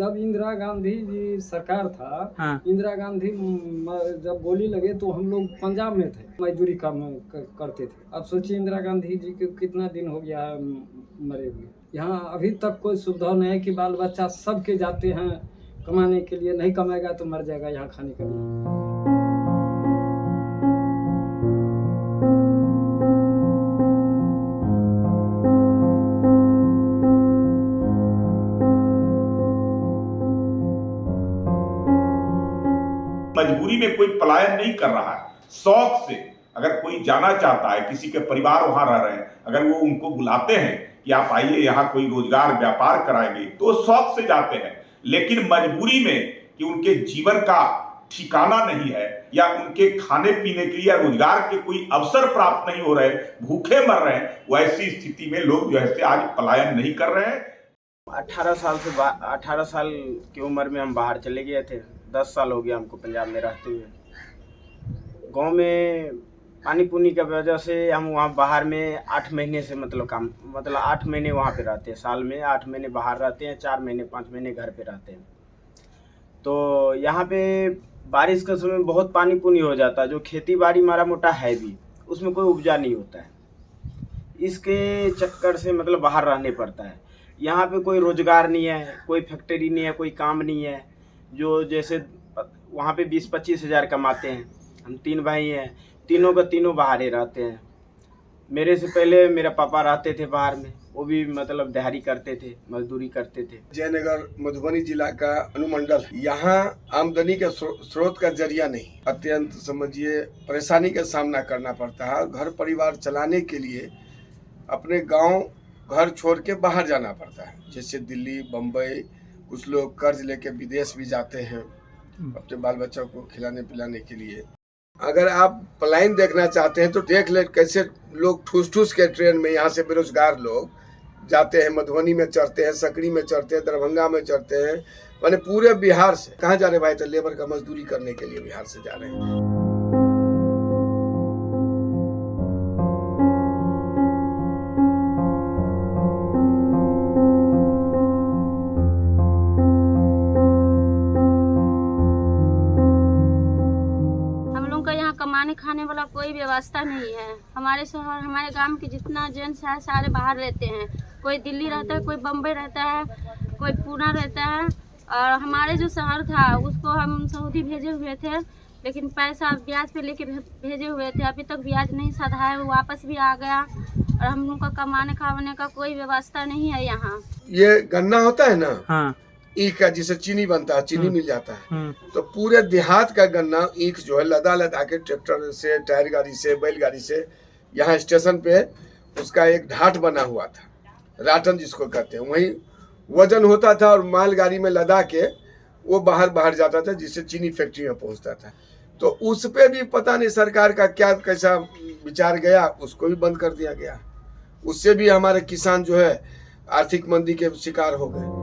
जब इंदिरा गांधी जी सरकार था, हाँ। इंदिरा गांधी जब गोली लगे तो हम लोग पंजाब में थे, मजदूरी काम करते थे। अब सोचिए इंदिरा गांधी जी को कितना दिन हो गया मरे हुए। यहाँ अभी तक कोई सुविधा नहीं है कि बाल बच्चा सबके जाते हैं कमाने के लिए, नहीं कमाएगा तो मर जाएगा यहाँ खाने के लिए। मजबूरी में कोई पलायन नहीं कर रहा है, शौक से अगर कोई जाना चाहता है, किसी के परिवार वहां रह रहे हैं, अगर वो उनको बुलाते हैं कि आप आइए यहाँ कोई रोजगार व्यापार कराएंगे, तो वो शौक से जाते हैं। लेकिन मजबूरी में कि उनके जीवन का ठिकाना नहीं है या उनके खाने पीने के लिए या रोजगार के कोई अवसर प्राप्त नहीं हो रहे, भूखे मर रहे हैं, वैसी स्थिति में लोग जो है आज पलायन नहीं कर रहे हैं। 18 साल की उम्र में हम बाहर चले गए थे। 10 साल हो गया हमको पंजाब में रहते हुए। गांव में पानी पुनी की वजह से हम वहाँ बाहर में 8 महीने से मतलब 8 महीने वहाँ पे रहते हैं। साल में 8 महीने बाहर रहते हैं, 4 महीने 5 महीने घर पे रहते हैं। तो यहाँ पे बारिश के समय बहुत पानी पुनी हो जाता है। जो खेती बाड़ी मारा मोटा है भी, उसमें कोई उपजा नहीं होता है। इसके चक्कर से मतलब बाहर रहने पड़ता है। यहाँ पे कोई रोजगार नहीं है, कोई फैक्ट्री नहीं है, कोई काम नहीं है। जो जैसे वहाँ पे 20-25 हज़ार कमाते हैं। हम 3 भाई हैं, तीनों का तीनों बाहर ही रहते हैं। मेरे से पहले मेरा पापा रहते थे बाहर में, वो भी मतलब दिहाड़ी करते थे, मजदूरी करते थे। जयनगर मधुबनी जिला का अनुमंडल, यहाँ आमदनी के स्रोत का जरिया नहीं, अत्यंत समझिए परेशानी का सामना करना पड़ता है। घर परिवार चलाने के लिए अपने गांव घर छोड़ के बाहर जाना पड़ता है, जैसे दिल्ली, बम्बई। कुछ लोग कर्ज लेके विदेश भी जाते हैं अपने बाल बच्चों को खिलाने पिलाने के लिए। अगर आप पलायन देखना चाहते हैं तो देख ले कैसे लोग ठूस ठूस के ट्रेन में यहाँ से बेरोजगार लोग जाते हैं, मधुबनी में चढ़ते हैं, सकरी में चढ़ते हैं, दरभंगा में चढ़ते हैं। माने पूरे बिहार से कहाँ जा रहे भाई? तो लेबर का मजदूरी करने के लिए बिहार से जा रहे हैं। कमाने खाने वाला कोई व्यवस्था नहीं है। हमारे शहर, हमारे गांव के जितना जेंट्स है सारे बाहर रहते हैं। कोई दिल्ली रहता है, कोई बम्बई रहता है, कोई पूना रहता है। और हमारे जो शहर था उसको हम सऊदी भेजे हुए थे, लेकिन पैसा ब्याज पे लेके भेजे हुए थे। अभी तक ब्याज नहीं सधा है, वो वापस भी आ गया। और हम लोग का कमाने खाने का कोई व्यवस्था नहीं है यहाँ। ये गन्ना होता है ना, हाँ, ईख का जिसे चीनी बनता है, चीनी मिल जाता है। तो पूरे देहात का गन्ना ईख जो है लदा के ट्रैक्टर से, टायर गाड़ी से, बैलगाड़ी से यहाँ स्टेशन पे उसका एक ढाट बना हुआ था, राटन जिसको कहते हैं, वहीं वजन होता था और मालगाड़ी में लदा के वो बाहर जाता था, जिससे चीनी फैक्ट्री में पहुंचता था। तो उस पे भी पता नहीं सरकार का क्या कैसा विचार गया, उसको भी बंद कर दिया गया। उससे भी हमारे किसान जो है आर्थिक मंदी के शिकार हो गए।